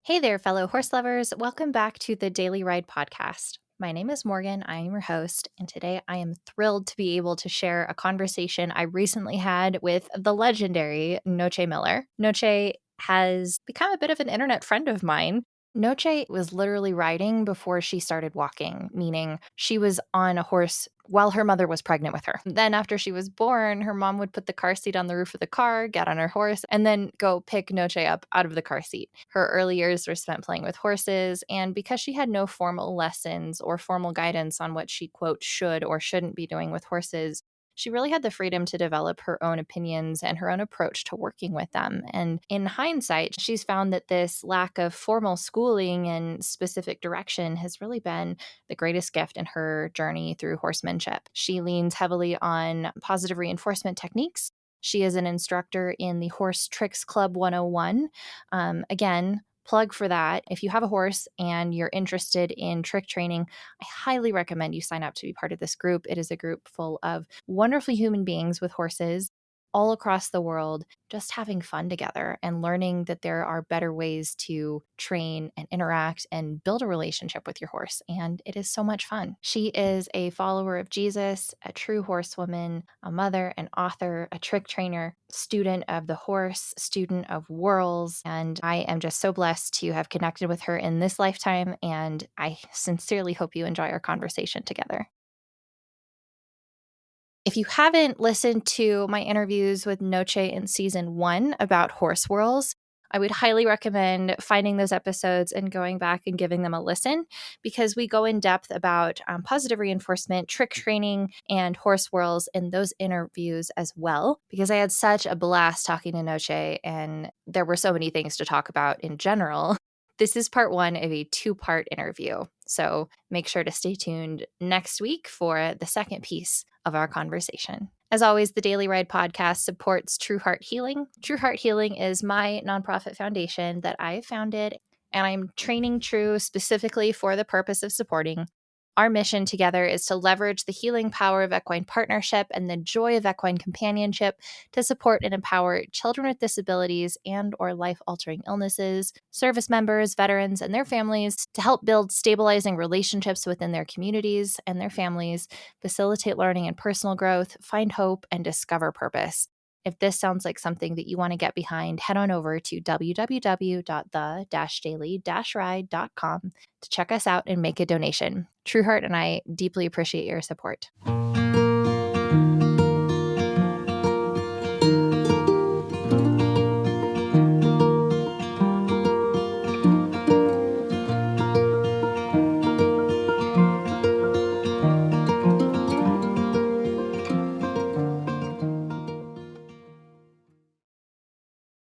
Hey there, fellow horse lovers. Welcome back to the Daily Ride podcast. My name is Morgan. I am your host, and today I am thrilled to be able to share a conversation I recently had with the legendary Noche Miller. Noche has become a bit of an internet friend of mine. Noche was literally riding before she started walking, meaning she was on a horse while her mother was pregnant with her. Then, after she was born, her mom would put the car seat on the roof of the car, get on her horse, and then go pick Noche up out of the car seat. Her early years were spent playing with horses, and because she had no formal lessons or formal guidance on what she, quote, should or shouldn't be doing with horses, she really had the freedom to develop her own opinions and her own approach to working with them. And in hindsight, she's found that this lack of formal schooling and specific direction has really been the greatest gift in her journey through horsemanship. She leans heavily on positive reinforcement techniques. She is an instructor in the Horse Tricks Club 101. Again, plug for that. If you have a horse and you're interested in trick training, I highly recommend you sign up to be part of this group. It is a group full of wonderful human beings with horses all across the world, just having fun together and learning that there are better ways to train and interact and build a relationship with your horse. And it is so much fun. She is a follower of Jesus, a true horsewoman, a mother, an author, a trick trainer, student of the horse, student of Whorls. And I am just so blessed to have connected with her in this lifetime. And I sincerely hope you enjoy our conversation together. If you haven't listened to my interviews with Noche in season 1 about horse whirls, I would highly recommend finding those episodes and going back and giving them a listen, because we go in depth about positive reinforcement, trick training, and horse whirls in those interviews as well, because I had such a blast talking to Noche and there were so many things to talk about in general. This is part 1 of a 2-part interview. So make sure to stay tuned next week for the second piece of our conversation. As always, the Daily Ride podcast supports True Heart Healing. True Heart Healing is my nonprofit foundation that I founded, and I'm training True specifically for the purpose of supporting. Our mission together is to leverage the healing power of equine partnership and the joy of equine companionship to support and empower children with disabilities and or life-altering illnesses, service members, veterans, and their families to help build stabilizing relationships within their communities and their families, facilitate learning and personal growth, find hope, and discover purpose. If this sounds like something that you want to get behind, head on over to www.the-daily-ride.com to check us out and make a donation. Trueheart and I deeply appreciate your support.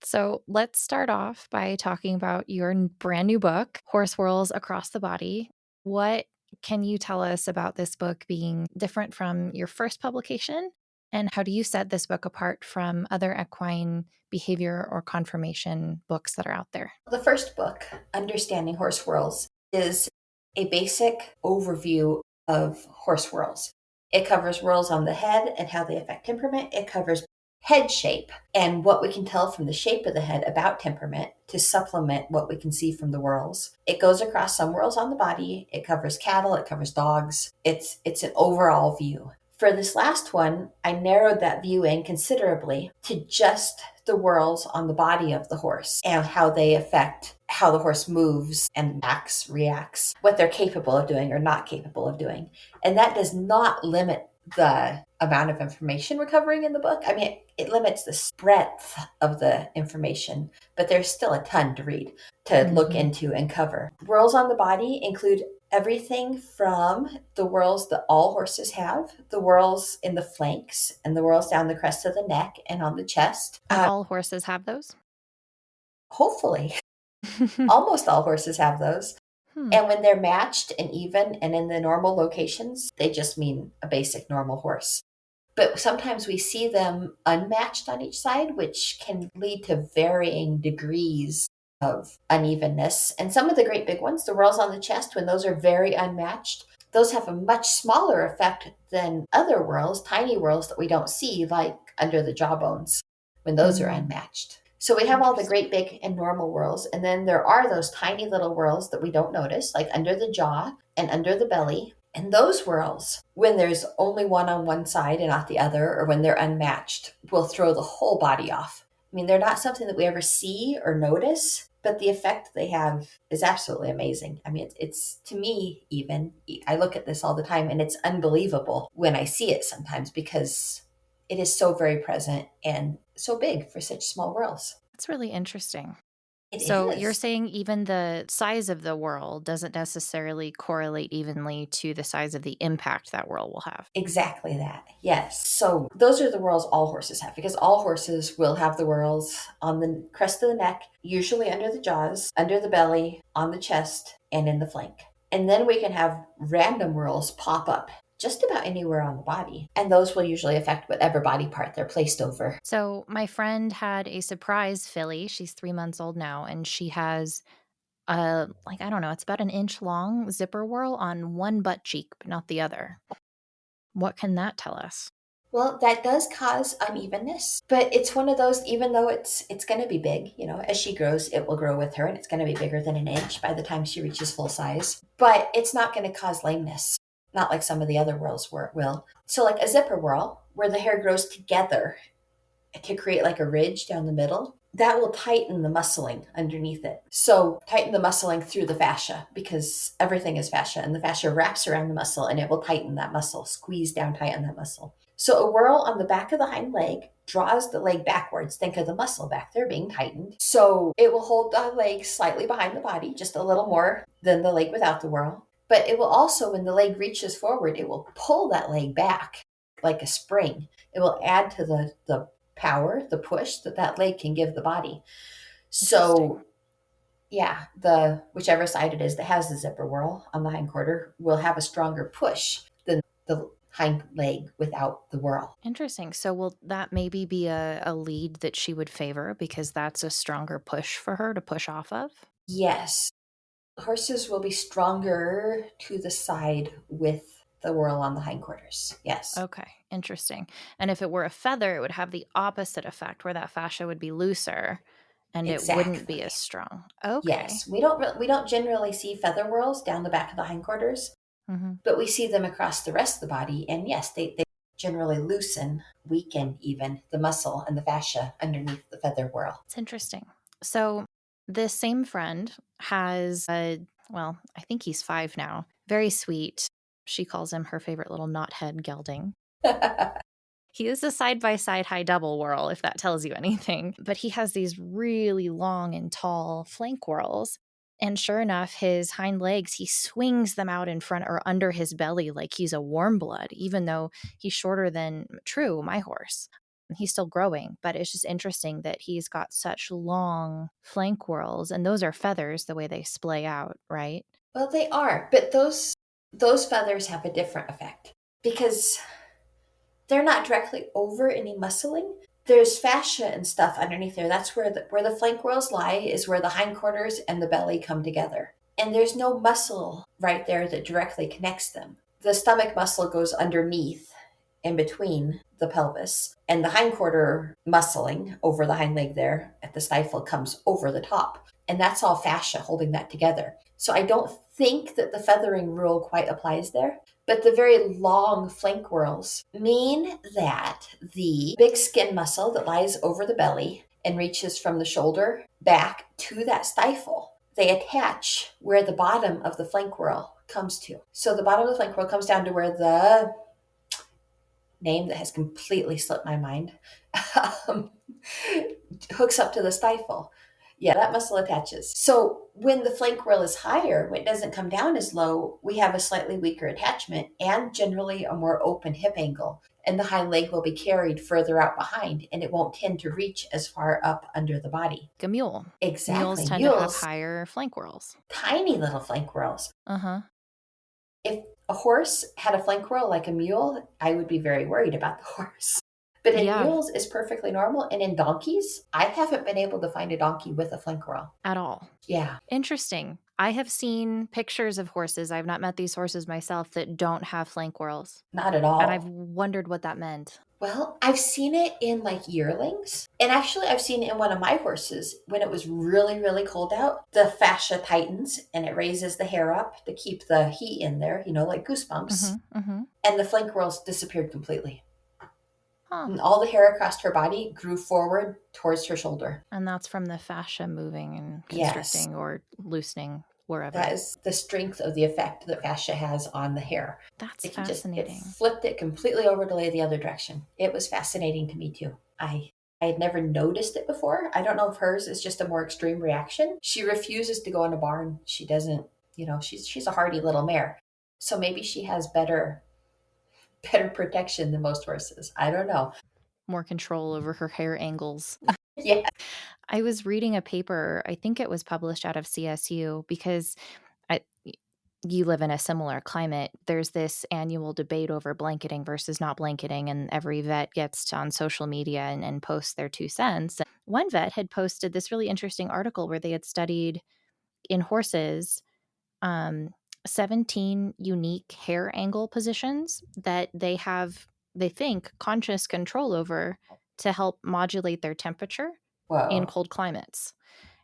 So let's start off by talking about your brand new book, Horse Whorls Across the Body. What can you tell us about this book being different from your first publication? And how do you set this book apart from other equine behavior or conformation books that are out there? The first book, Understanding Horse Whorls, is a basic overview of horse whorls. It covers whorls on the head and how they affect temperament. It covers head shape and what we can tell from the shape of the head about temperament to supplement what we can see from the whorls. It goes across some whorls on the body. It covers cattle. It covers dogs. It's an overall view. For this last one, I narrowed that view in considerably to just the whorls on the body of the horse and how they affect how the horse moves and acts, reacts, what they're capable of doing or not capable of doing. And that does not limit the amount of information we're covering in the book. I mean, it limits the breadth of the information, but there's still a ton to read, to look into and cover. Whorls on the body include everything from the whorls that all horses have, the whorls in the flanks, and the whorls down the crest of the neck and on the chest. And all horses have those? Hopefully. Almost all horses have those. And when they're matched and even and in the normal locations, they just mean a basic normal horse. But sometimes we see them unmatched on each side, which can lead to varying degrees of unevenness. And some of the great big ones, the whorls on the chest, when those are very unmatched, those have a much smaller effect than other whorls, tiny whorls that we don't see, like under the jawbones, when those are unmatched. So we have all the Interesting. great big and normal whorls, and then there are those tiny little whorls that we don't notice, like under the jaw and under the belly. And those whorls, when there's only one on one side and not the other, or when they're unmatched, will throw the whole body off. I mean, they're not something that we ever see or notice, but the effect they have is absolutely amazing. I mean, it's to me, even, I look at this all the time and it's unbelievable when I see it sometimes because it is so very present and so big for such small whorls. That's really interesting. It So you're is. saying even the size of the whirl doesn't necessarily correlate evenly to the size of the impact that whirl will have. Exactly that. Yes. So those are the whorls all horses have because all horses will have the whorls on the crest of the neck, usually under the jaws, under the belly, on the chest, and in the flank. And then we can have random whorls pop up just about anywhere on the body. And those will usually affect whatever body part they're placed over. So my friend had a surprise filly. She's 3 months old now, and she has like, I don't know, it's about an inch long zipper whirl on one butt cheek, but not the other. What can that tell us? Well, that does cause unevenness, but it's one of those. Even though it's going to be big, as she grows, it will grow with her, and it's going to be bigger than an inch by the time she reaches full size. But it's not going to cause lameness, not like some of the other whirls will. So, like a zipper whirl, where the hair grows together to create like a ridge down the middle, that will tighten the muscling underneath it. So tighten the muscling through the fascia because everything is fascia and the fascia wraps around the muscle and it will tighten that muscle, squeeze down tight on that muscle. So a whirl on the back of the hind leg draws the leg backwards. Think of the muscle back there being tightened. So it will hold the leg slightly behind the body, just a little more than the leg without the whirl. But it will also, when the leg reaches forward, it will pull that leg back like a spring. It will add to the power, the push that leg can give the body. Interesting. So yeah, the whichever side it is that has the zipper whirl on the hind quarter will have a stronger push than the hind leg without the whirl. Interesting. So will that maybe be a lead that she would favor because that's a stronger push for her to push off of? Yes, horses will be stronger to the side with the whirl on the hindquarters. Yes, Okay, interesting. And if it were a feather, it would have the opposite effect where that fascia would be looser and it wouldn't be exactly. as strong. Okay. Yes, we don't generally see feather whirls down the back of the hindquarters, Hmm. but we see them across the rest of the body. And yes, they generally loosen, weaken even the muscle and the fascia underneath the feather whirl. It's interesting. So this same friend has well, I think he's 5 now. Very sweet. She calls him her favorite little knothead gelding. He is a side by side high double whirl, if that tells you anything. But he has these really long and tall flank whirls. And sure enough, his hind legs, he swings them out in front or under his belly like he's a warm blood, even though he's shorter than True, my horse. He's still growing, but it's just interesting that he's got such long flank whirls. And those are feathers, the way they splay out, right? Well, they are, but those feathers have a different effect because they're not directly over any muscling. There's fascia and stuff underneath there. That's where the flank whorls lie, is where the hindquarters and the belly come together. And there's no muscle right there that directly connects them. The stomach muscle goes underneath in between the pelvis, and the hindquarter muscling over the hind leg there at the stifle comes over the top. And that's all fascia holding that together. So I don't think that the feathering rule quite applies there. But the very long flank whorls mean that the big skin muscle that lies over the belly and reaches from the shoulder back to that stifle, they attach where the bottom of the flank whorl comes to. So the bottom of the flank whorl comes down to where the name that has completely slipped my mind um, hooks up to the stifle. Yeah, that muscle attaches. So when the flank whorl is higher, when it doesn't come down as low, we have a slightly weaker attachment and generally a more open hip angle. And the hind leg will be carried further out behind and it won't tend to reach as far up under the body. Like a mule. Mules Exactly. tend to have Mules, higher flank whirls. tiny little flank whorls. Uh huh. If a horse had a flank whorl like a mule, I would be very worried about the horse. But in Yeah, mules, it's perfectly normal. And in donkeys, I haven't been able to find a donkey with a flank whorl. at all. Yeah, Interesting. I have seen pictures of horses, I've not met these horses myself, that don't have flank whorls, not at and I've all. wondered what that meant. Well, I've seen it in like yearlings. And actually, I've seen it in one of my horses when it was really, really cold out. The fascia tightens and it raises the hair up to keep the heat in there, like goosebumps. Mhm, mhm. And the flank whorls disappeared completely. Huh. And all the hair across her body grew forward towards her shoulder. And that's from the fascia moving and Yes, constricting or loosening that wherever. is the strength of the effect that fascia has on the hair. That's It fascinating. flipped it completely over to lay the other direction. It was fascinating to me too. I had never noticed it before. I don't know if hers is just a more extreme reaction. She refuses to go in a barn. She doesn't, she's a hardy little mare. So maybe she has better protection than most horses. I don't know. More control over her hair angles. Yeah. I was reading a paper, I think it was published out of CSU, because I you live in a similar climate. There's this annual debate over blanketing versus not blanketing, and every vet gets on social media and posts their 2 cents. One vet had posted this really interesting article where they had studied in horses, um, 17 unique hair angle positions that they think, conscious control over to help modulate their temperature in Whoa. cold climates.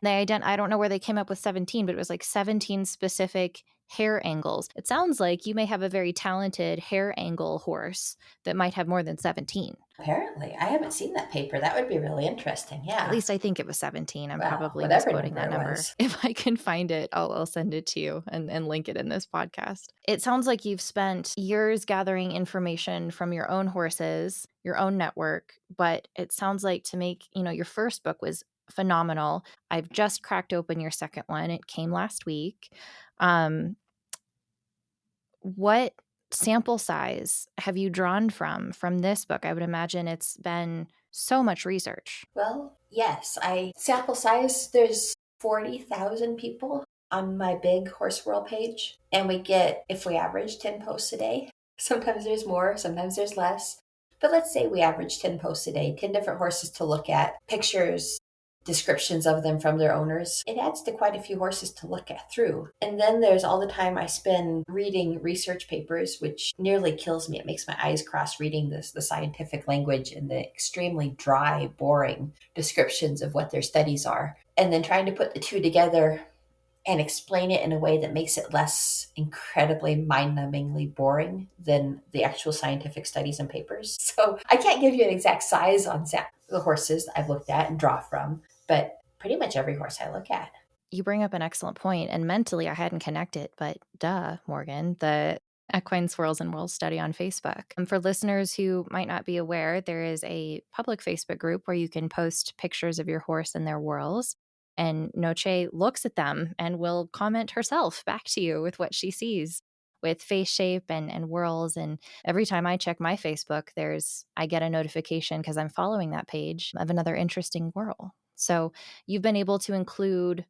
I don't know where they came up with 17, but it was like 17 specific hair angles. It sounds like you may have a very talented hair angle horse that might have more than 17. Apparently. I haven't seen that paper. That would be really interesting. At Yeah. least I think it was 17. I'm Well, probably whatever misquoting number that it number. was. If I can find it, I'll send it to you and link it in this podcast. It sounds like you've spent years gathering information from your own horses, your own network, but it sounds like to make, your first book was phenomenal. I've just cracked open your second one. It came last week. Um, what sample size have you drawn from this book? I would imagine it's been so much research. Well, yes, I sample size, there's 40,000 people on my big horse world page. And we get, if we average 10 posts a day, sometimes there's more, sometimes there's less. But let's say we average 10 posts a day, 10 different horses to look at, pictures, descriptions of them from their owners. It adds to quite a few horses to look at through. And then there's all the time I spend reading research papers, which nearly kills me. It makes my eyes cross reading the scientific language and the extremely dry, boring descriptions of what their studies are. And then trying to put the two together and explain it in a way that makes it less incredibly mind-numbingly boring than the actual scientific studies and papers. So I can't give you an exact size on the horses I've looked at and draw from, but pretty much every horse I look at. You bring up an excellent point, and mentally I hadn't connected, but duh, Morgan, the equine swirls and whorls study on Facebook. And for listeners who might not be aware, there is a public Facebook group where you can post pictures of your horse and their whorls. And Noche looks at them and will comment herself back to you with what she sees with face shape and whorls. And every time I check my Facebook, I get a notification because I'm following that page of another interesting whorl. So you've been able to include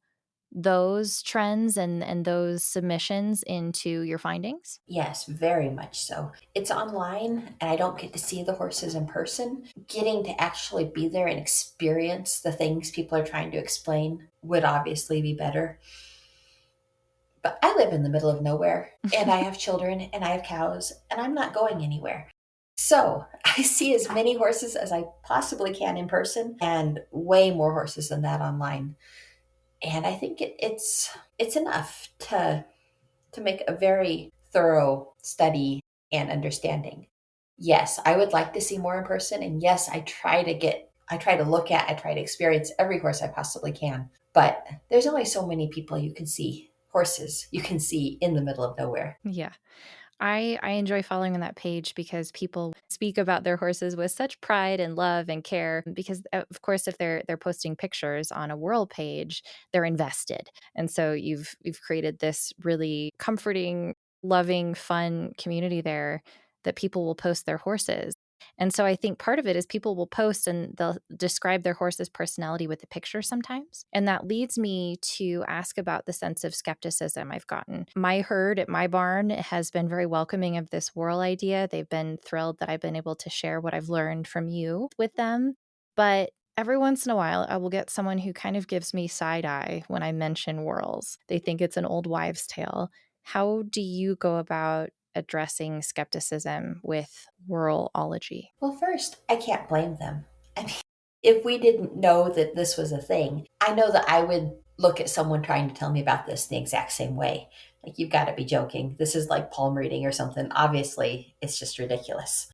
those trends and those submissions into your findings? Yes, very much so. It's online and I don't get to see the horses in person. Getting to actually be there and experience the things people are trying to explain would obviously be better. But I live in the middle of nowhere and I have children and I have cows and I'm not going anywhere. So I see as many horses as I possibly can in person and way more horses than that online. And I think it's enough to make a very thorough study and understanding. Yes, I would like to see more in person. And yes, I try to look at, I try to experience every horse I possibly can. But there's only so many people you can see, horses you can see in the middle of nowhere. Yeah. I enjoy following on that page because people speak about their horses with such pride and love and care because of course if they're posting pictures on a world page, they're invested. And so you've created this really comforting, loving, fun community there that people will post their horses. And so I think part of it is people will post and they'll describe their horse's personality with a picture sometimes. And that leads me to ask about the sense of skepticism I've gotten. My herd at my barn has been very welcoming of this whorl idea. They've been thrilled that I've been able to share what I've learned from you with them. But every once in a while, I will get someone who kind of gives me side eye when I mention whorls. They think it's an old wives' tale. How do you go about addressing skepticism with whorlology? Well, first, I can't blame them. I mean, if we didn't know that this was a thing, I know that I would look at someone trying to tell me about this the exact same way. Like, you've got to be joking. This is like palm reading or something. Obviously, it's just ridiculous.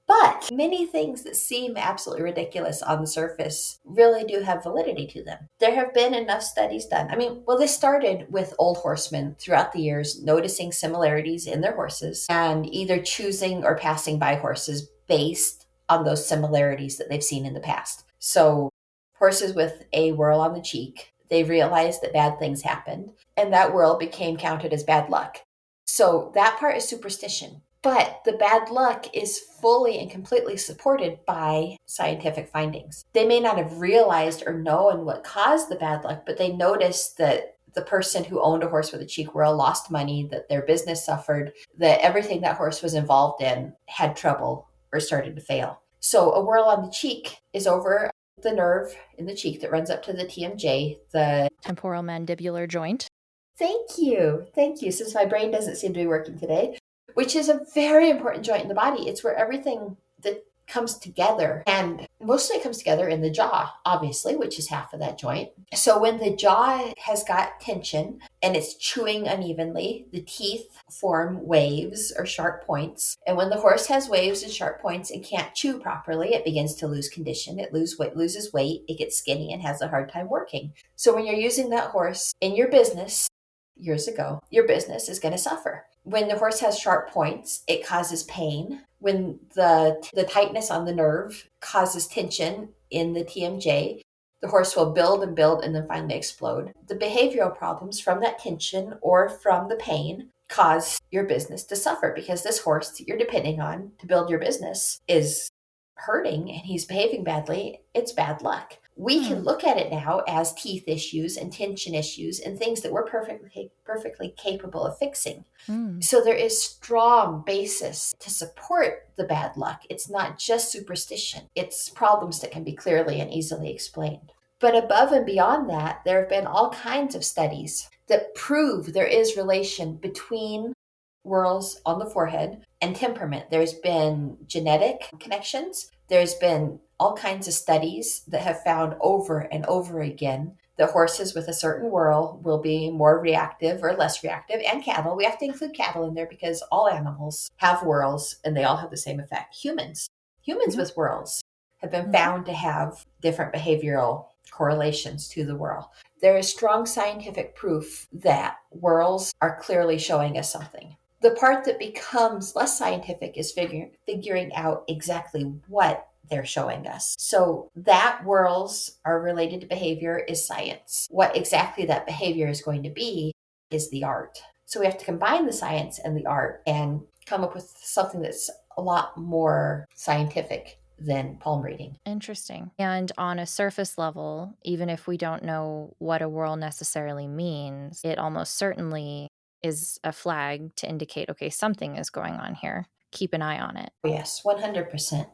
But many things that seem absolutely ridiculous on the surface really do have validity to them. There have been enough studies done. I mean, well, this started with old horsemen throughout the years noticing similarities in their horses and either choosing or passing by horses based on those similarities that they've seen in the past. So, horses with a whorl on the cheek, they realized that bad things happened, and that whorl became counted as bad luck. So, that part is superstition. But the bad luck is fully and completely supported by scientific findings. They may not have realized or known what caused the bad luck, but they noticed that the person who owned a horse with a cheek whorl lost money, that their business suffered, that everything that horse was involved in had trouble or started to fail. So a whorl on the cheek is over the nerve in the cheek that runs up to the TMJ, the Temporal mandibular joint. Thank you. Thank you. Since my brain doesn't seem to be working today, which is a very important joint in the body. It's where everything that comes together, and mostly it comes together in the jaw, obviously, which is half of that joint. So when the jaw has got tension and it's chewing unevenly, the teeth form waves or sharp points. And when the horse has waves and sharp points and can't chew properly, it begins to lose condition. It loses weight, it gets skinny and has a hard time working. So when you're using that horse in your business, years ago, your business is going to suffer. When the horse has sharp points, it causes pain. When the tightness on the nerve causes tension in the TMJ, the horse will build and then finally explode. The behavioral problems from that tension or from the pain cause your business to suffer because this horse that you're depending on to build your business is hurting and he's behaving badly. It's bad luck. We can look at it now as teeth issues and tension issues and things that we're perfectly capable of fixing. So there is strong basis to support the bad luck. It's not just superstition. It's problems that can be clearly and easily explained. But above and beyond that, there have been all kinds of studies that prove there is relation between whorls on the forehead and temperament. There's been genetic connections. There's been all kinds of studies that have found over and over again that horses with a certain whorl will be more reactive or less reactive, and cattle. We have to include cattle in there because all animals have whorls and they all have the same effect. Humans with whorls have been found to have different behavioral correlations to the whorl. There is strong scientific proof that whorls are clearly showing us something. The part that becomes less scientific is figuring out exactly what they're showing us. So that whorls are related to behavior is science. What exactly that behavior is going to be is the art. So we have to combine the science and the art and come up with something that's a lot more scientific than palm reading. Interesting. And on a surface level, even if we don't know what a whorl necessarily means, it almost certainly is a flag to indicate, okay, something is going on here. Keep an eye on it. Yes, 100%.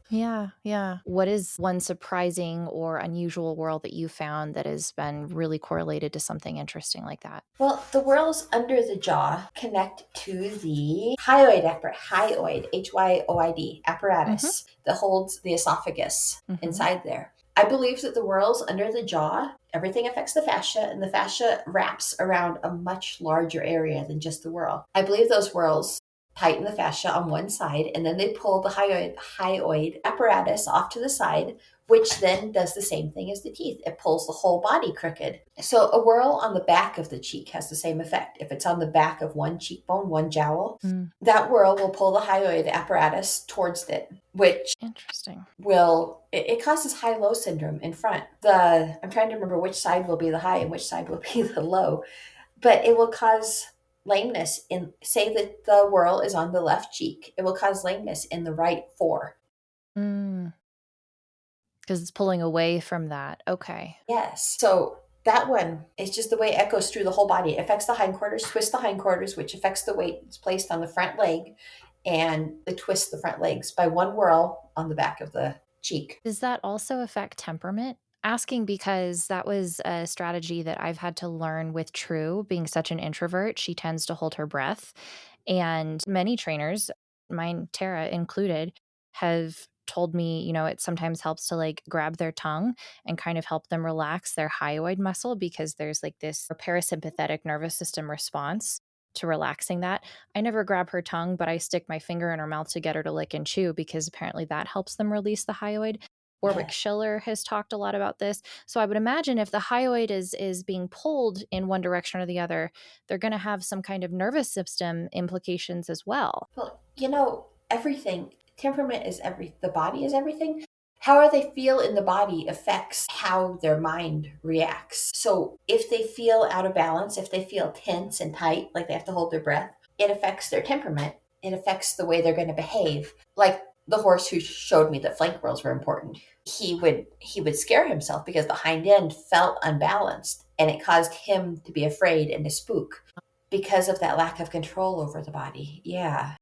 Yeah. What is one surprising or unusual whorl that you found that has been really correlated to something interesting like that? Well, the whorls under the jaw connect to the hyoid, Hyoid apparatus that holds the esophagus inside there. I believe that the whorls under the jaw, everything affects the fascia, and the fascia wraps around a much larger area than just the whorl. I believe those whorls tighten the fascia on one side, and then they pull the hyoid apparatus off to the side, which then does the same thing as the teeth. It pulls the whole body crooked. So a whorl on the back of the cheek has the same effect. If it's on the back of one cheekbone, one jowl, that whorl will pull the hyoid apparatus towards it, which Interesting. it causes high-low syndrome in front. I'm trying to remember which side will be the high and which side will be the low, but it will cause lameness in, say that the whorl is on the left cheek, it will cause lameness in the right fore. Mm, because it's pulling away from that. Okay. Yes. So that one is just the way it echoes through the whole body. It affects the hindquarters, twists the hindquarters, which affects the weight that's placed on the front leg, and it twists the front legs by one whorl on the back of the cheek. Does that also affect temperament? Asking because that was a strategy that I've had to learn with True. Being such an introvert, she tends to hold her breath. And many trainers, mine, Tara included, have told me, it sometimes helps to like grab their tongue and kind of help them relax their hyoid muscle because there's like this parasympathetic nervous system response to relaxing that. I never grab her tongue, but I stick my finger in her mouth to get her to lick and chew because apparently that helps them release the hyoid. Warwick Yeah. Schiller has talked a lot about this. So I would imagine if the hyoid is being pulled in one direction or the other, they're going to have some kind of nervous system implications as well. Well, everything, temperament is the body is everything. How they feel in the body affects how their mind reacts. So if they feel out of balance, if they feel tense and tight, like they have to hold their breath, it affects their temperament. It affects the way they're going to behave. Like the horse who showed me that flank whorls were important. He would scare himself because the hind end felt unbalanced and it caused him to be afraid and to spook because of that lack of control over the body. Yeah.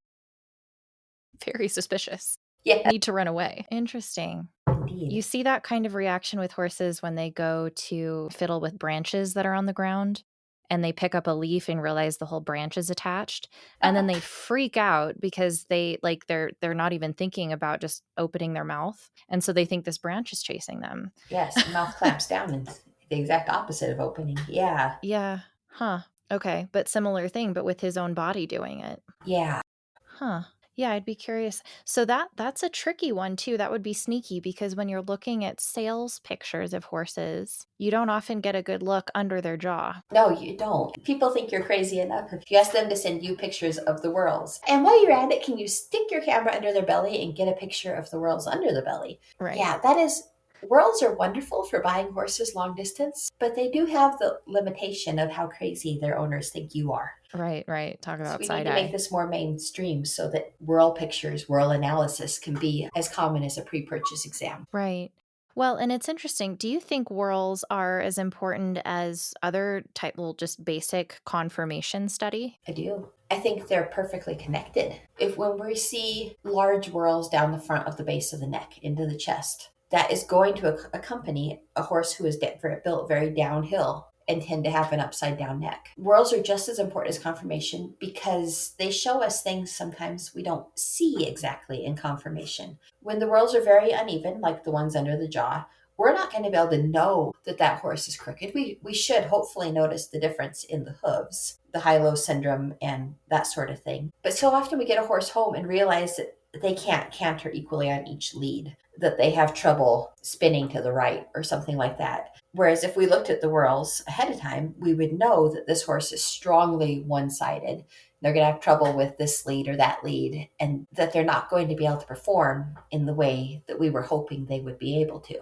Very suspicious. Yeah, Need to run away. Interesting. You indeed. see that kind of reaction with horses when they go to fiddle with branches that are on the ground and they pick up a leaf and realize the whole branch is attached and then they freak out because they're not even thinking about just opening their mouth and so they think this branch is chasing them. Yes, mouth clamps down and the exact opposite of opening. Yeah. Yeah. Huh. Okay, but similar thing but with his own body doing it. Yeah. Huh. Yeah, I'd be curious. So that's a tricky one too. That would be sneaky because when you're looking at sales pictures of horses, you don't often get a good look under their jaw. No, you don't. People think you're crazy enough if you ask them to send you pictures of the whorls. And while you're at it, can you stick your camera under their belly and get a picture of the whorls under the belly? Right. Yeah, that is. Whorls are wonderful for buying horses long distance, but they do have the limitation of how crazy their owners think you are. Right, right. Talk So about we need side to make eye. this more mainstream so that whorl pictures, whorl analysis can be as common as a pre-purchase exam. Right. Well, and it's interesting. Do you think whorls are as important as other type, well, just basic confirmation study? I do. I think they're perfectly connected. If when we see large whorls down the front of the base of the neck into the chest, that is going to accompany a horse who is built very downhill and tend to have an upside down neck. Whorls are just as important as confirmation because they show us things sometimes we don't see exactly in confirmation. When the whorls are very uneven, like the ones under the jaw, we're not going to be able to know that that horse is crooked. We should hopefully notice the difference in the hooves, the high-low syndrome, and that sort of thing. But so often we get a horse home and realize that they can't canter equally on each lead, that they have trouble spinning to the right or something like that. Whereas if we looked at the whorls ahead of time, we would know that this horse is strongly one-sided. They're going to have trouble with this lead or that lead, and that they're not going to be able to perform in the way that we were hoping they would be able to.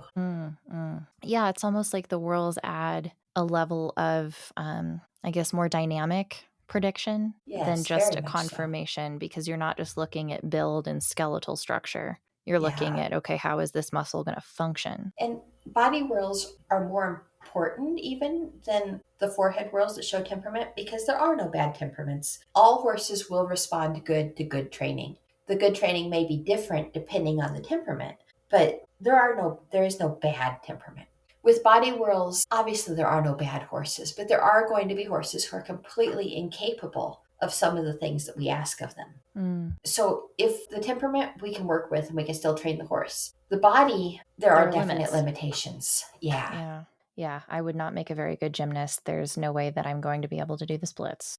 Yeah, it's almost like the whorls add a level of, I guess, more dynamic prediction than Yes, just very a much so. confirmation because you're not just looking at build and skeletal structure. You're looking Yeah. at, okay, how is this muscle going to function? And body whorls are more important even than the forehead whorls that show temperament because there are no bad temperaments. All horses will respond good to good training. The good training may be different depending on the temperament, but there is no bad temperament. With body whorls, obviously there are no bad horses, but there are going to be horses who are completely incapable of some of the things that we ask of them. Mm, So if the temperament we can work with and we can still train the horse, the body, there there are are definite limits. limitations. Yeah. Yeah. Yeah. I would not make a very good gymnast. There's no way that I'm going to be able to do the splits.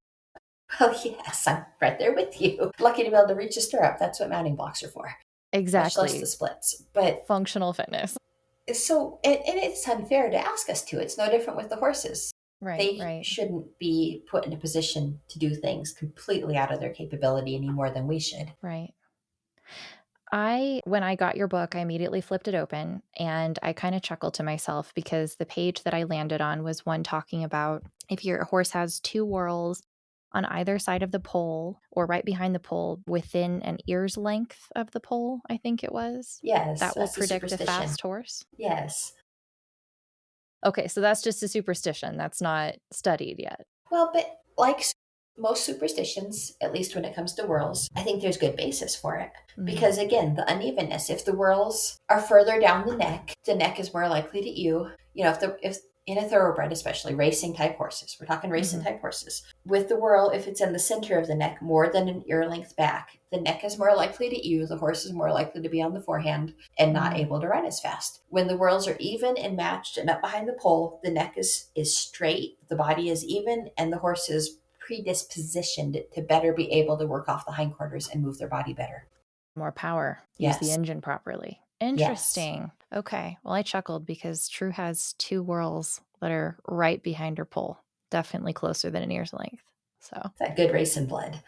Oh, yes, I'm right there with you. Lucky to be able to reach a stirrup. That's what mounting blocks are for, much less the Exactly. splits. But Functional fitness. and it's unfair to ask us to. It's no different with the horses. Right. They Right. shouldn't be put in a position to do things completely out of their capability any more than we should. Right. When I got your book, I immediately flipped it open and I kind of chuckled to myself because the page that I landed on was one talking about if your horse has two whorls on either side of the pole or right behind the pole within an ear's length of the pole, I think it was. Yes, That will that's a predict a superstition. fast horse. Yes. Okay, so that's just a superstition. That's not studied yet. Well, but like most superstitions, at least when it comes to whorls, I think there's good basis for it. Mm. Because again, the unevenness, if the whorls are further down the neck is more likely to ewe. If in a thoroughbred, especially racing type horses, we're talking racing Mhm. type horses. With the whorl, if it's in the center of the neck more than an ear length back, the neck is more likely to ewe, the horse is more likely to be on the forehand and not Mm. able to run as fast. When the whorls are even and matched and up behind the pole, the neck is straight, the body is even, and the horse is predispositioned to better be able to work off the hindquarters and move their body better. More power. Use the Yes. engine properly. Yes. Interesting. Okay. Well, I chuckled because True has 2 whorls that are right behind her pole, definitely closer than an ear's length. So, That good racing blood.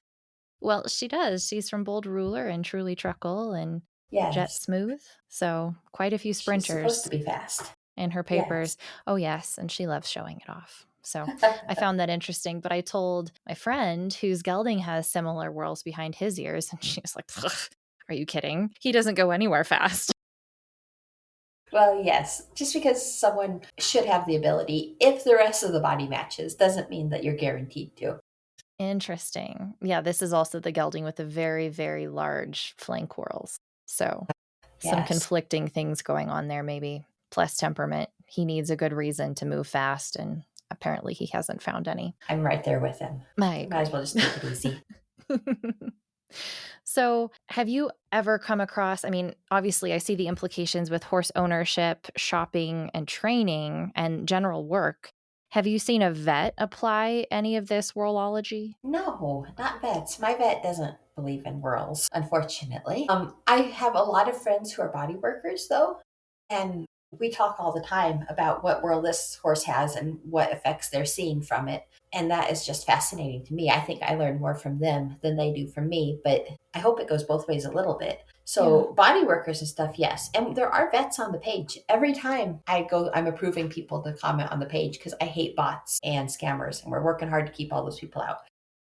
well, she does. She's from Bold Ruler and Truly Truckle and Jet Yes. Smooth. So, quite a few She's supposed sprinters to be fast. in her Yes. papers. Oh, yes. And she loves showing it off. So, I found that interesting. But I told my friend whose gelding has similar whorls behind his ears, and she was like, "Ugh, are you kidding? He doesn't go anywhere fast." Well, yes. Just because someone should have the ability, if the rest of the body matches, doesn't mean that you're guaranteed to. Interesting. Yeah, this is also the gelding with the very, very large flank whorls. So, some Yes. conflicting things going on there, maybe. Plus temperament. He needs a good reason to move fast, and apparently he hasn't found any. I'm right there with him. I You might as agree. well just take it easy. So, have you ever come across? I mean, obviously, I see the implications with horse ownership, shopping, and training and general work. Have you seen a vet apply any of this whorlology? No, not vets. My vet doesn't believe in whorls, unfortunately. I have a lot of friends who are body workers, though, and we talk all the time about what whorl this horse has and what effects they're seeing from it. And that is just fascinating to me. I think I learn more from them than they do from me, but I hope it goes both ways a little bit. Yeah. So body workers and stuff, yes. And there are vets on the page. Every time I go, I'm approving people to comment on the page because I hate bots and scammers, and we're working hard to keep all those people out.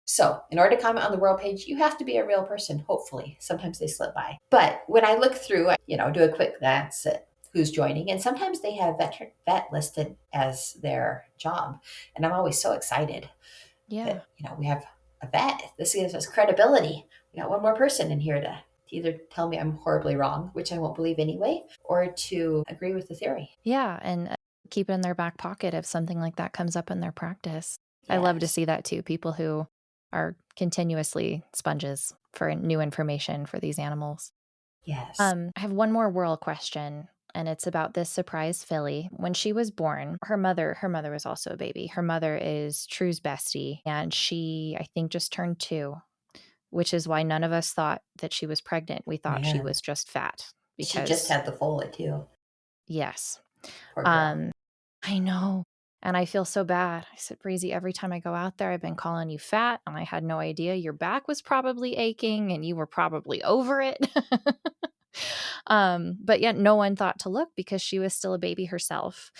So, in order to comment on the world page, you have to be a real person, hopefully. Sometimes they slip by. But when I look through, do a quick glance at who's joining, and sometimes they have vet listed as their job. And I'm always so excited Yeah. that, we have a vet. This gives us credibility. We got one more person in here to either tell me I'm horribly wrong, which I won't believe anyway, or to agree with the theory. Yeah. And keep it in their back pocket if something like that comes up in their practice. I love to Yes. see that too. People who are continuously sponges for new information for these animals. Yes. I have one more whirl question, and it's about this surprise filly. When she was born, her mother was also a baby. Her mother is True's bestie, and she, I think, just turned 2, which is why none of us thought that she was pregnant. We thought she Man, was just fat she just because, had the foal too. yes. Poor girl. Um, I know. And I feel so bad. I said, Breezy, every time I go out there, I've been calling you fat, and I had no idea your back was probably aching and you were probably over it. But yet no one thought to look because she was still a baby herself.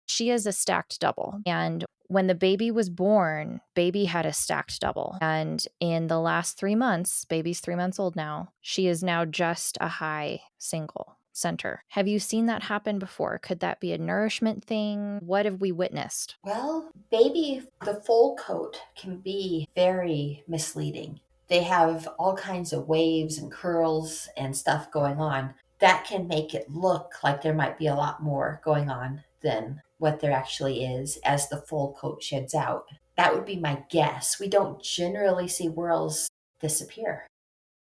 She is a stacked double. And when the baby was born, baby had a stacked double. And in the last 3 months, baby's 3 months old now, she is now just a high single center. Have you seen that happen before? Could that be a nourishment thing? What have we witnessed? Well, the foal coat can be very misleading. They have all kinds of waves and curls and stuff going on. That can make it look like there might be a lot more going on than what there actually is as the foal coat sheds out. That would be my guess. We don't generally see whorls disappear.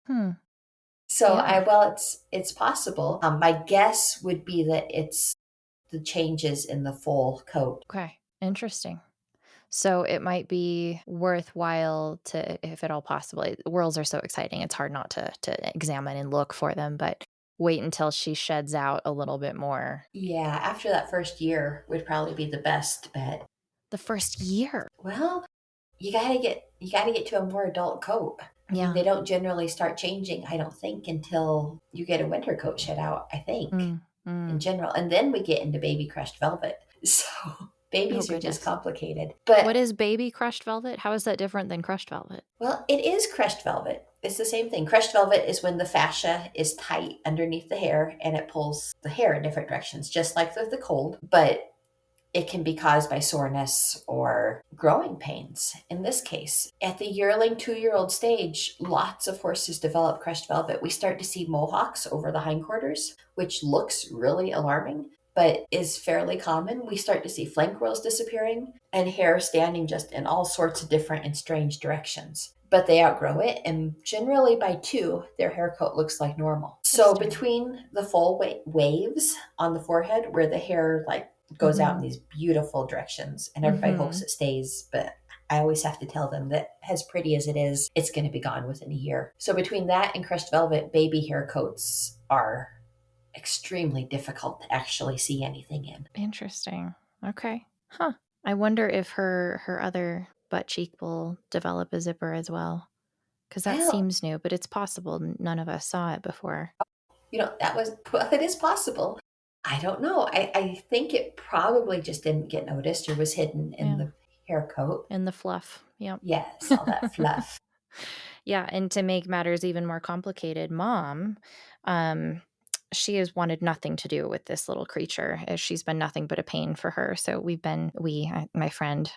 Hmm. So Yeah. it's possible. My guess would be that it's the changes in the foal coat. Okay. Interesting. So it might be worthwhile to, if at all possible, whirls are so exciting. It's hard not to examine and look for them, but wait until she sheds out a little bit more. Yeah, after that first year would probably be the best bet. The first year. Well, you gotta get to a more adult coat. I mean, Yeah. they don't generally start changing, I don't think, until you get a winter coat shed out, I think, Mm, in mm. general. And then we get into baby crushed velvet. So Oh, Babies are just goodness. complicated. What But, is baby crushed velvet? How is that different than crushed velvet? well, it is crushed velvet. It's the same thing. Crushed velvet is when the fascia is tight underneath the hair and it pulls the hair in different directions, just like with the cold. But it can be caused by soreness or growing pains. In this case, at the yearling 2 year old stage, lots of horses develop crushed velvet. We start to see mohawks over the hindquarters, which looks really alarming, but is fairly common. We start to see flank whorls disappearing and hair standing just in all sorts of different and strange directions. But they outgrow it, and generally by 2, their hair coat looks like normal. So Interesting. between the full waves on the forehead, where the hair like goes out in Mm-hmm. these beautiful directions, and everybody Mm-hmm. hopes it stays, but I always have to tell them that as pretty as it is, it's going to be gone within a year. So between that and crushed velvet, baby hair coats are extremely difficult to actually see anything in. Interesting. Okay. Huh. I wonder if her other butt cheek will develop a zipper as well. Because that Well, seems new, but it's possible none of us saw it before. that was, well, it is possible. I don't know. I think it probably just didn't get noticed or was hidden in Yeah. the hair coat. And the fluff. Yep. Yes, all that fluff. Yeah, and to make matters even more complicated, mom, um, she has wanted nothing to do with this little creature, as she's been nothing but a pain for her. So my friend,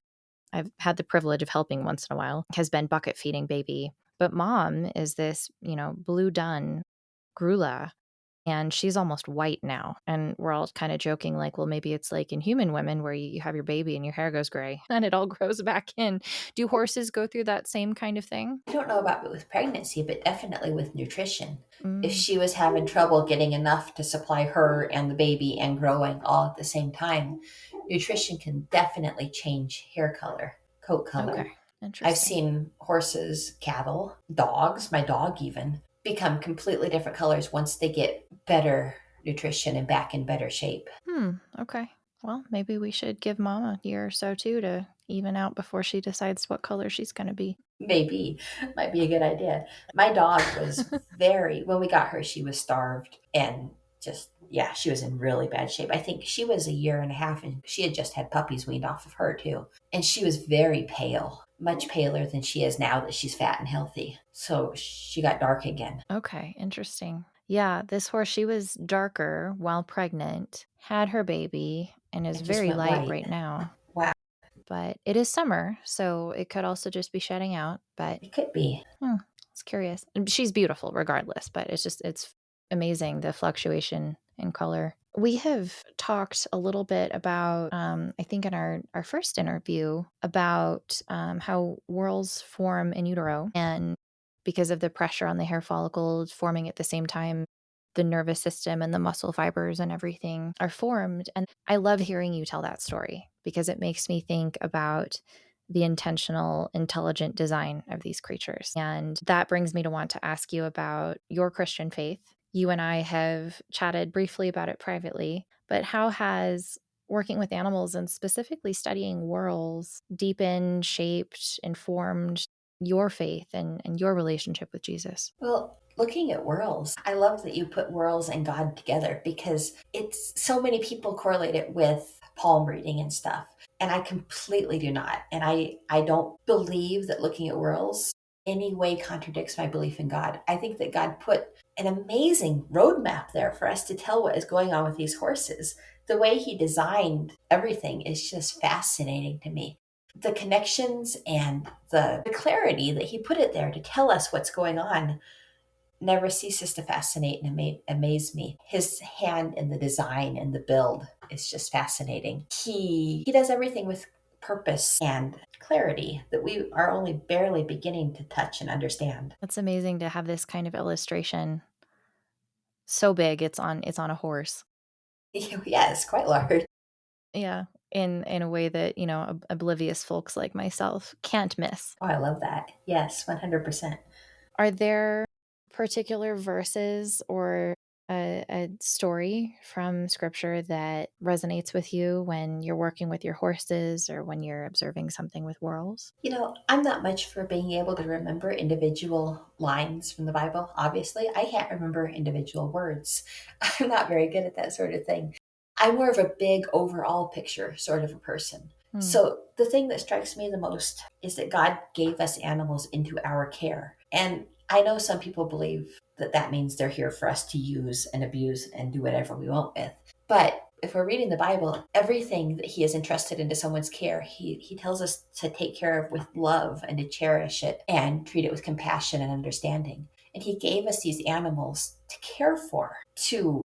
I've had the privilege of helping once in a while, has been bucket feeding baby. But mom is this, blue dun Grula, and she's almost white now. And we're all kind of joking, like, well, maybe it's like in human women where you have your baby and your hair goes gray and it all grows back in. Do horses go through that same kind of thing? I don't know about with pregnancy, but definitely with nutrition. If Mm, she was having trouble getting enough to supply her and the baby and growing all at the same time, nutrition can definitely change hair color, coat okay. color. I've Interesting. seen horses, cattle, dogs, my dog even, become completely different colors once they get better nutrition and back in better shape. Okay. Well, maybe we should give mom a year or so too to even out before she decides what color she's going to be. Maybe, might be a good idea. My dog was when we got her, she was starved and just, yeah, she was in really bad shape. I think she was a year and a half and she had just had puppies weaned off of her too. And she was very pale, much paler than she is now that she's fat and healthy. So she got dark again. Okay, interesting. Yeah, this horse, she was darker while pregnant, had her baby, and is It just very went light white. right now. Wow, But it is summer, so it could also just be shedding out. But it could be. hmm, it's curious. And she's beautiful regardless, but it's amazing the fluctuation in color. We have talked a little bit about, I think in our first interview, about how whorls form in utero. And because of the pressure on the hair follicles forming at the same time, the nervous system and the muscle fibers and everything are formed. And I love hearing you tell that story because it makes me think about the intentional, intelligent design of these creatures. And that brings me to want to ask you about your Christian faith. You and I have chatted briefly about it privately, but how has working with animals and specifically studying whorls deepened, shaped, informed your faith and your relationship with Jesus? Well, looking at Whorls, I love that you put Whorls and God together because it's so many people correlate it with palm reading and stuff. And I completely do not. And I don't believe that looking at Whorls any way contradicts my belief in God. I think that God put an amazing roadmap there for us to tell what is going on with these horses. The way he designed everything is just fascinating to me. The connections and the clarity that he put it there to tell us what's going on never ceases to fascinate and amaze me. His hand in the design and the build is just fascinating. He does everything with purpose and clarity that we are only barely beginning to touch and understand. It's amazing to have this kind of illustration so big it's on a horse. Yes, quite large. Yeah, in a way that, oblivious folks like myself can't miss. Oh, I love that. Yes, 100%. Are there particular verses or a story from scripture that resonates with you when you're working with your horses or when you're observing something with whorls? I'm not much for being able to remember individual lines from the Bible. Obviously, I can't remember individual words. I'm not very good at that sort of thing. I'm more of a big overall picture sort of a person. Hmm. So the thing that strikes me the most is that God gave us animals into our care. And I know some people believe that that means they're here for us to use and abuse and do whatever we want with. But if we're reading the Bible, everything that he has entrusted into someone's care, he tells us to take care of with love and to cherish it and treat it with compassion and understanding. And he gave us these animals to care for, to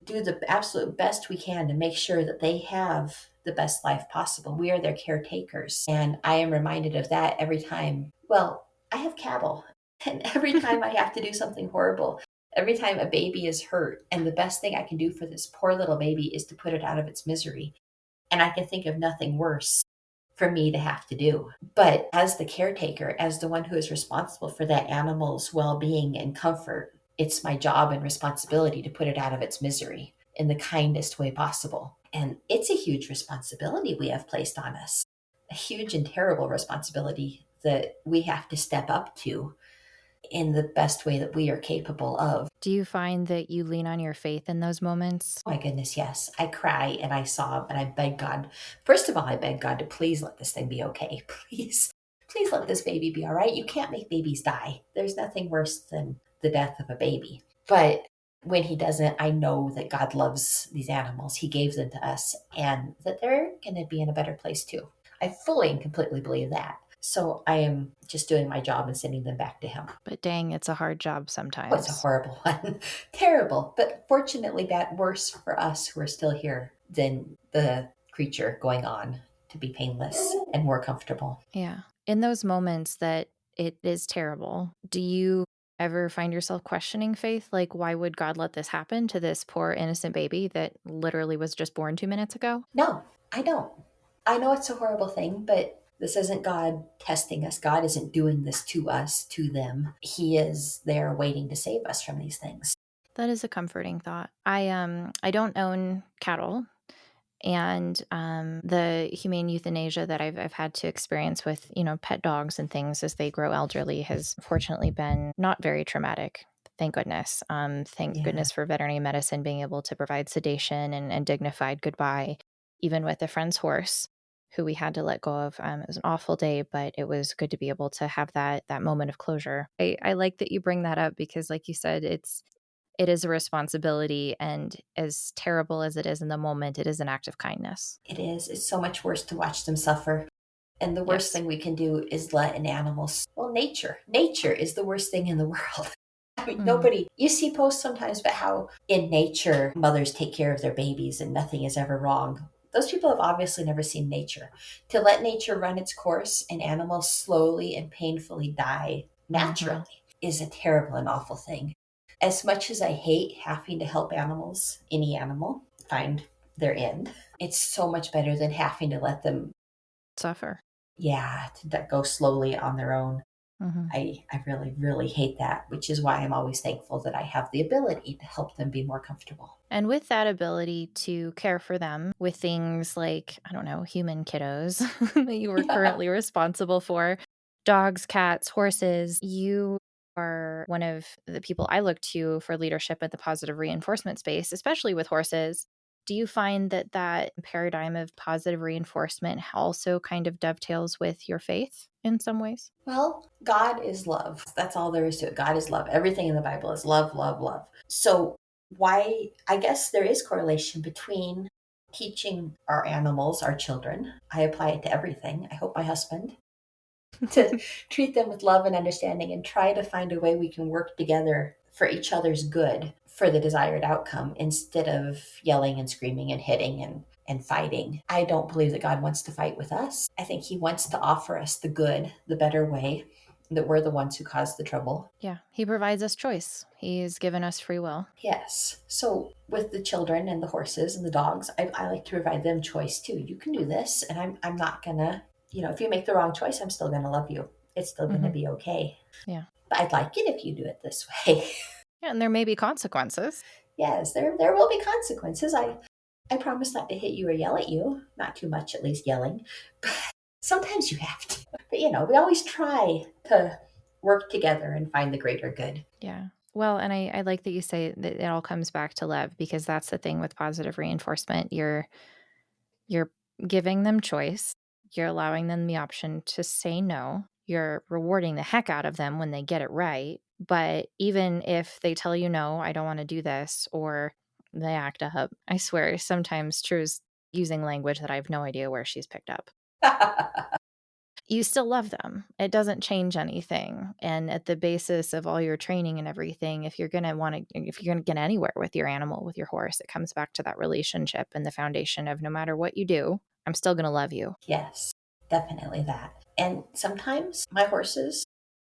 do the absolute best we can to make sure that they have the best life possible. We are their caretakers. And I am reminded of that every time. Well, I have cattle, and every time I have to do something horrible, every time a baby is hurt, and the best thing I can do for this poor little baby is to put it out of its misery. And I can think of nothing worse for me to have to do. But as the caretaker, as the one who is responsible for that animal's well being and comfort, it's my job and responsibility to put it out of its misery in the kindest way possible. And it's a huge responsibility we have placed on us, a huge and terrible responsibility that we have to step up to in the best way that we are capable of. Do you find that you lean on your faith in those moments? Oh my goodness, yes. I cry and I sob and I beg God. First of all, I beg God to please let this thing be okay. Please, please let this baby be all right. You can't make babies die. There's nothing worse than the death of a baby. But when he doesn't, I know that God loves these animals. He gave them to us and that they're going to be in a better place too. I fully and completely believe that. So I am just doing my job and sending them back to him. But dang, it's a hard job Oh, sometimes. it's a horrible one. Terrible. But fortunately, that worse for us who are still here than the creature going on to be painless and more comfortable. Yeah. In those moments that it is terrible, do you ever find yourself questioning faith? Like, why would God let this happen to this poor innocent baby that literally was just born 2 minutes ago? No, I don't. I know it's a horrible thing, but this isn't God testing us. God isn't doing this to us, to them. He is there waiting to save us from these things. That is a comforting thought. I don't own cattle, and the humane euthanasia that I've had to experience with pet dogs and things as they grow elderly has fortunately been not very traumatic. Thank goodness. Thank Yeah, goodness for veterinary medicine being able to provide sedation and dignified goodbye, even with a friend's horse who we had to let go of. It was an awful day, but it was good to be able to have that moment of closure. I like that you bring that up because, like you said, it is a responsibility, and as terrible as it is in the moment, it is an act of kindness. it is. It's so much worse to watch them suffer. And the worst Yes. thing we can do is let an animal, well, nature is the worst thing in the world. I mean, Mm, nobody, you see posts sometimes about how in nature mothers take care of their babies and nothing is ever wrong. Those people have obviously never seen nature. To let nature run its course and animals slowly and painfully die mhm. naturally is a terrible and awful thing. As much as I hate having to help animals, any animal, find their end, it's so much better than having to let them, Suffer. yeah, to go slowly on their own. Mhm. I really, really hate that, which is why I'm always thankful that I have the ability to help them be more comfortable. And with that ability to care for them with things like, I don't know, human kiddos that you were Yeah, currently responsible for, dogs, cats, horses, you are one of the people I look to for leadership at the positive reinforcement space, especially with horses. Do you find that that paradigm of positive reinforcement also kind of dovetails with your faith in some ways? well, God is love. That's all there is to it. God is love. Everything in the Bible is love, love, love. So, why, I guess there is correlation between teaching our animals, our children. I apply it to everything. I hope my husband to treat them with love and understanding and try to find a way we can work together for each other's good for the desired outcome instead of yelling and screaming and hitting and fighting. I don't believe that God wants to fight with us. I think he wants to offer us the good, the better way, that we're the ones who caused the trouble. Yeah, he provides us choice. He's given us free will. Yes. So with the children and the horses and the dogs, I like to provide them choice too. You can do this, and I'm not gonna, if you make the wrong choice, I'm still gonna love you. It's still gonna Mhm. be okay. Yeah. But I'd like it if you do it this way. Yeah, and there may be consequences. Yes, there will be consequences. I promise not to hit you or yell at you. Not too much, at least yelling. But sometimes you have to. But we always try to work together and find the greater good. Yeah. Well, and I like that you say that it all comes back to love, because that's the thing with positive reinforcement. You're giving them choice. You're allowing them the option to say no. You're rewarding the heck out of them when they get it right. But even if they tell you, no, I don't want to do this, or they act up, I swear sometimes True's using language that I have no idea where she's picked up. You still love them. It doesn't change anything. And at the basis of all your training and everything, if you're going to get anywhere with your animal, with your horse, it comes back to that relationship and the foundation of, no matter what you do, I'm still going to love you. Yes, definitely that. And sometimes my horses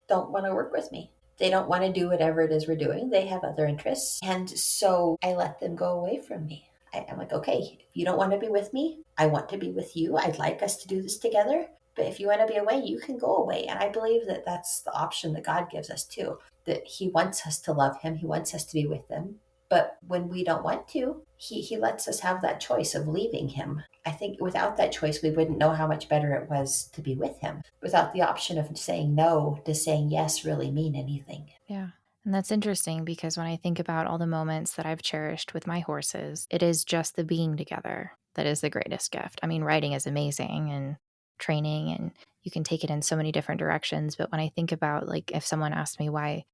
don't want to work with me. They don't want to do whatever it is we're doing. They have other interests. And so I let them go away from me. I'm like, okay, if you don't want to be with me, I want to be with you. I'd like us to do this together. But if you want to be away, you can go away. And I believe that that's the option that God gives us too, that He wants us to love Him. He wants us to be with Him. But when we don't want to, he lets us have that choice of leaving Him. I think without that choice, we wouldn't know how much better it was to be with Him. Without the option of saying no, does saying yes really mean anything? Yeah. And that's interesting, because when I think about all the moments that I've cherished with my horses, it is just the being together that is the greatest gift. I mean, riding is amazing, and training, and you can take it in so many different directions. But when I think about, like, if someone asked me why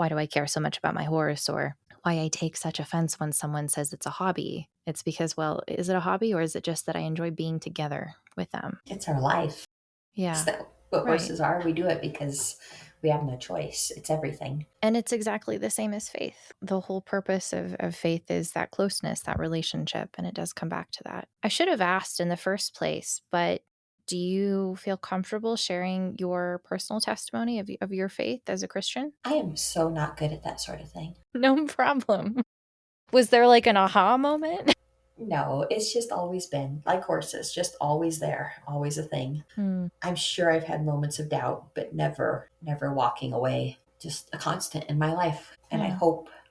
do I care so much about my horse, or why I take such offense when someone says it's a hobby, it's because, well, is it a hobby, or is it just that I enjoy being together with them? It's our life. Is Yeah, that what right. horses are? We do it because we have no choice. It's everything. And it's exactly the same as faith. The whole purpose of faith is that closeness, that relationship, and it does come back to that. I should have asked in the first place, but do you feel comfortable sharing your personal testimony of your faith as a Christian? I am so not good at that sort of thing. No problem. Was there like an aha moment? No, it's just always been like horses, just always there, always a thing. Hmm. I'm sure I've had moments of doubt, but never walking away. Just a constant in my life. And Yeah.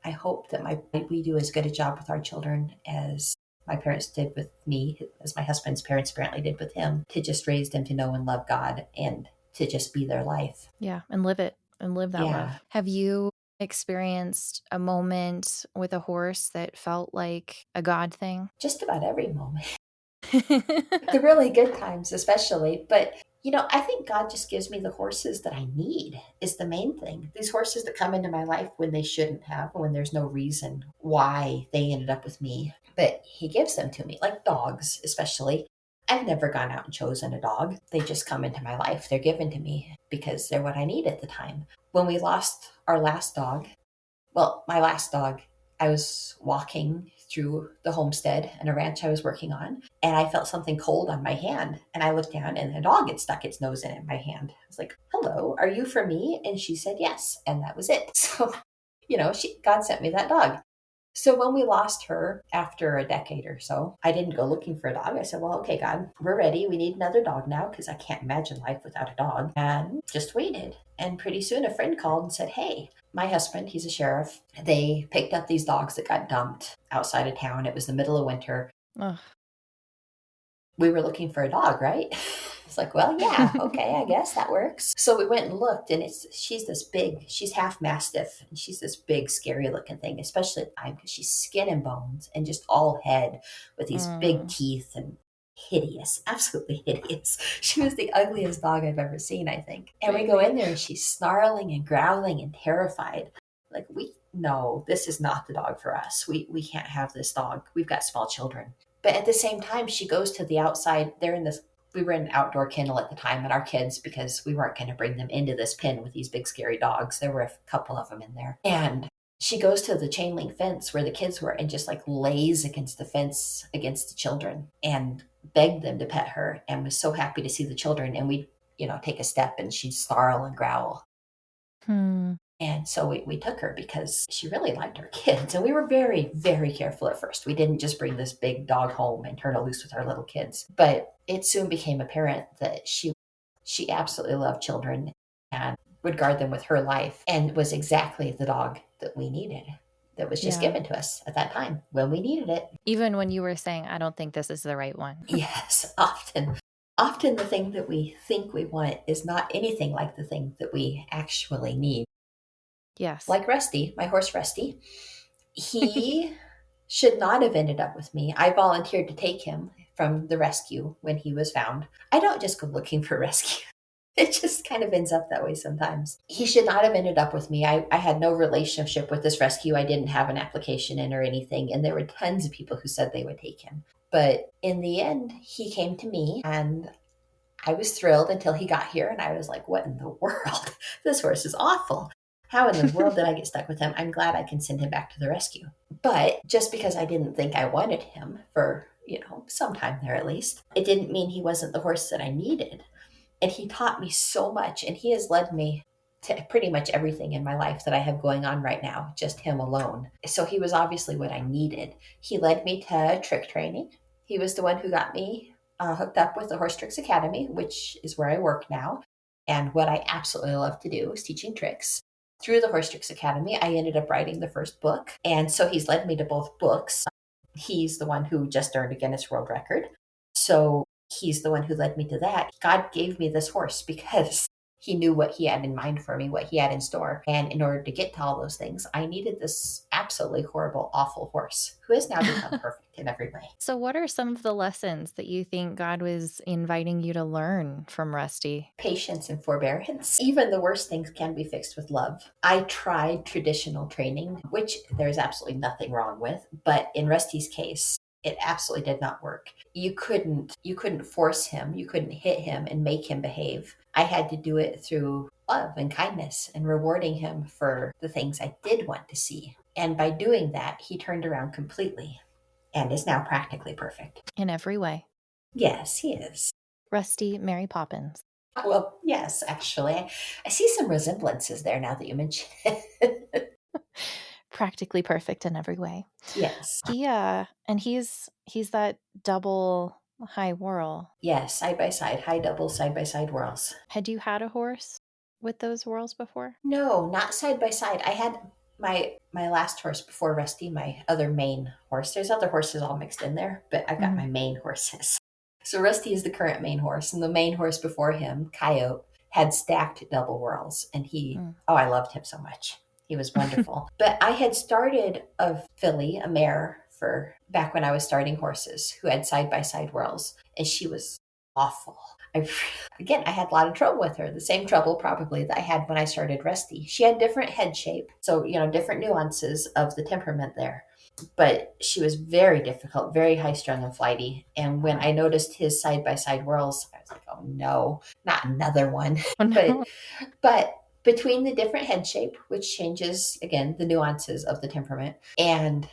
I hope that we do as good a job with our children as my parents did with me, as my husband's parents apparently did with him, to just raise them to know and love God and to just be their life. Yeah. And live it, and live that Yeah, love. Have you experienced a moment with a horse that felt like a God thing? just about every moment. The really good times, especially. But, I think God just gives me the horses that I need, is the main thing. These horses that come into my life when they shouldn't have, when there's no reason why they ended up with me. But He gives them to me, like dogs, especially. I've never gone out and chosen a dog. They just come into my life. They're given to me because they're what I need at the time. When we lost our last dog, well, my last dog, I was walking through the homestead and a ranch I was working on, and I felt something cold on my hand. And I looked down, and the dog had stuck its nose in my hand. I was like, "Hello, are you for me?" And she said yes, and that was it. So, God sent me that dog. So when we lost her after a decade or so, I didn't go looking for a dog. I said, well, okay, God, we're ready. We need another dog now because I can't imagine life without a dog. And just waited. And pretty soon a friend called and said, hey, my husband, he's a sheriff. They picked up these dogs that got dumped outside of town. It was the middle of winter. Ugh. We were looking for a dog, right? It's like, well, yeah, okay, I guess that works. So we went and looked, and she's this big, she's half mastiff, and she's this big, scary looking thing, especially at the time because she's skin and bones and just all head with these big Mm, teeth and hideous, absolutely hideous. She was the ugliest dog I've ever seen, I think. And we go baby. in there, and she's snarling and growling and terrified. Like, no, this is not the dog for us. We can't have this dog. We've got small children. But at the same time, she goes to the outside. We were in an outdoor kennel at the time, and our kids, because we weren't going to bring them into this pen with these big scary dogs, there were a couple of them in there. And she goes to the chain link fence where the kids were and just like lays against the fence against the children and begged them to pet her, and was so happy to see the children. And we, take a step and she'd snarl and growl. Hmm. And so we took her because she really liked her kids. And we were very, very careful at first. We didn't just bring this big dog home and turn her loose with our little kids. But it soon became apparent that she absolutely loved children and would guard them with her life, and was exactly the dog that we needed, that was just Yeah. given to us at that time when we needed it. Even when you were saying, I don't think this is the right one. Yes, often the thing that we think we want is not anything like the thing that we actually need. Yes. Like Rusty, my horse Rusty, he should not have ended up with me. I volunteered to take him from the rescue when he was found. I don't just go looking for rescue. It just kind of ends up that way sometimes. He should not have ended up with me. I had no relationship with this rescue. I didn't have an application in or anything. And there were tons of people who said they would take him. But in the end, he came to me and I was thrilled until he got here. And I was like, what in the world? This horse is awful. How in the world did I get stuck with him? I'm glad I can send him back to the rescue. But just because I didn't think I wanted him for, some time there at least, it didn't mean he wasn't the horse that I needed. And he taught me so much, and he has led me to pretty much everything in my life that I have going on right now, just him alone. So he was obviously what I needed. He led me to trick training. He was the one who got me hooked up with the Horse Tricks Academy, which is where I work now. And what I absolutely love to do is teaching tricks. Through the Horse Tricks Academy, I ended up writing the first book. And so he's led me to both books. He's the one who just earned a Guinness World Record. So he's the one who led me to that. God gave me this horse because he knew what he had in mind for me, what he had in store. And in order to get to all those things, I needed this absolutely horrible, awful horse who has now become perfect in every way. So, what are some of the lessons that you think God was inviting you to learn from Rusty? Patience and forbearance. Even the worst things can be fixed with love. I tried traditional training, which there's absolutely nothing wrong with, but in Rusty's case, it absolutely did not work. You couldn't force him, you couldn't hit him and make him behave. I had to do it through love and kindness and rewarding him for the things I did want to see. And by doing that, he turned around completely and is now practically perfect. In every way. Yes, he is. Rusty, Mary Poppins. Well, yes, actually. I see some resemblances there now that you mention it. Practically perfect in every way. Yes. And he's that double high whirl. Yes, side by side, high double, side by side whirls. Had you had a horse with those whirls before? No, not side by side. I had my last horse before Rusty, my other main horse. There's other horses all mixed in there, but I've got my main horses. So Rusty is the current main horse, and the main horse before him, Coyote, had stacked double whirls, and I loved him so much. He was wonderful. But I had started a filly, a mare, for back when I was starting horses, who had side by side whirls, and she was awful. I had a lot of trouble with her. The same trouble probably that I had when I started Rusty. She had different head shape, so different nuances of the temperament there. But she was very difficult, very high strung and flighty. And when I noticed his side by side whirls, I was like, oh no, not another one. Oh, no. But between the different head shape, which changes again the nuances of the temperament, and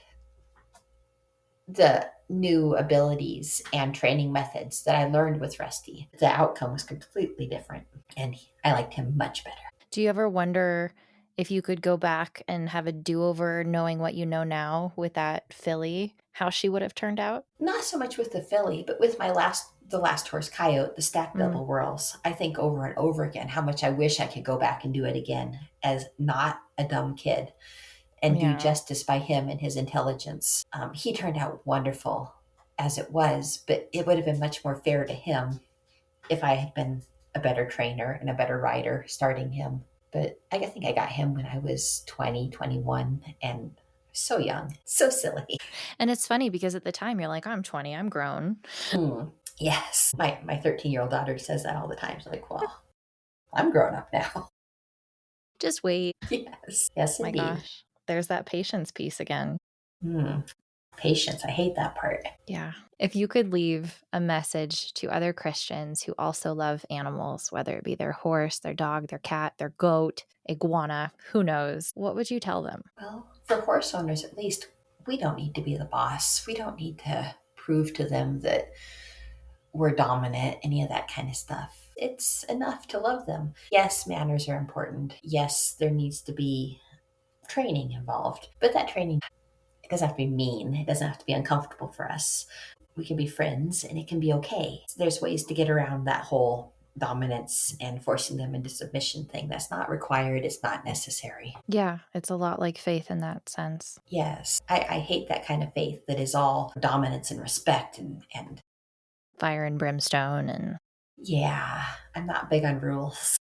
the new abilities and training methods that I learned with Rusty, the outcome was completely different. And I liked him much better. Do you ever wonder if you could go back and have a do-over knowing what you know now with that filly, how she would have turned out? Not so much with the filly, but with the last horse, Coyote, the stacked double whirls. I think over and over again how much I wish I could go back and do it again as not a dumb kid and do justice by him and his intelligence. He turned out wonderful as it was, but it would have been much more fair to him if I had been a better trainer and a better rider starting him. But I think I got him when I was 20, 21, and so young, so silly. And it's funny because at the time you're like, I'm 20, I'm grown. Yes. My 13-year-old daughter says that all the time. She's like, well, I'm grown up now. Just wait. Yes. Yes, My indeed. gosh. There's that patience piece again. Patience. I hate that part. Yeah. If you could leave a message to other Christians who also love animals, whether it be their horse, their dog, their cat, their goat, iguana, who knows, what would you tell them? Well, for horse owners at least, we don't need to be the boss. We don't need to prove to them that we're dominant, any of that kind of stuff. It's enough to love them. Yes, manners are important. Yes, there needs to be training involved, but that training, it doesn't have to be mean. It doesn't have to be uncomfortable for us. We can be friends and it can be okay. There's ways to get around that whole dominance and forcing them into submission thing. That's not required. It's not necessary. Yeah, it's a lot like faith in that sense. Yes. I hate that kind of faith that is all dominance and respect and fire and brimstone and yeah, I'm not big on rules.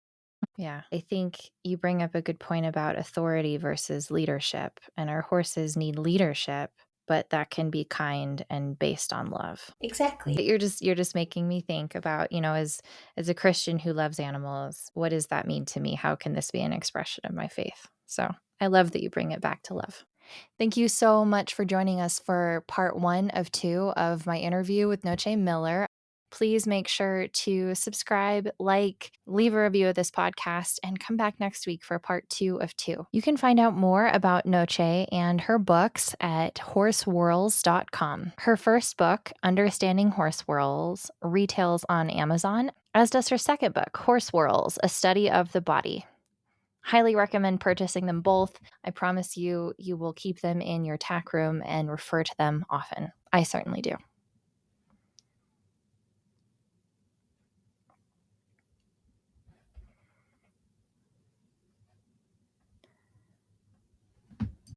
Yeah, I think you bring up a good point about authority versus leadership, and our horses need leadership, but that can be kind and based on love. Exactly. You're just making me think about, as a Christian who loves animals, what does that mean to me? How can this be an expression of my faith? So I love that you bring it back to love. Thank you so much for joining us for part 1 of 2 of my interview with Noche Miller. Please make sure to subscribe, leave a review of this podcast, and come back next week for part 2 of 2. You can find out more about Noche and her books at horsewhorls.com. Her first book, Understanding Horse Whorls, retails on Amazon, as does her second book, Horse Whorls, A Study of the Body. Highly recommend purchasing them both. I promise you will keep them in your tack room and refer to them often. I certainly do.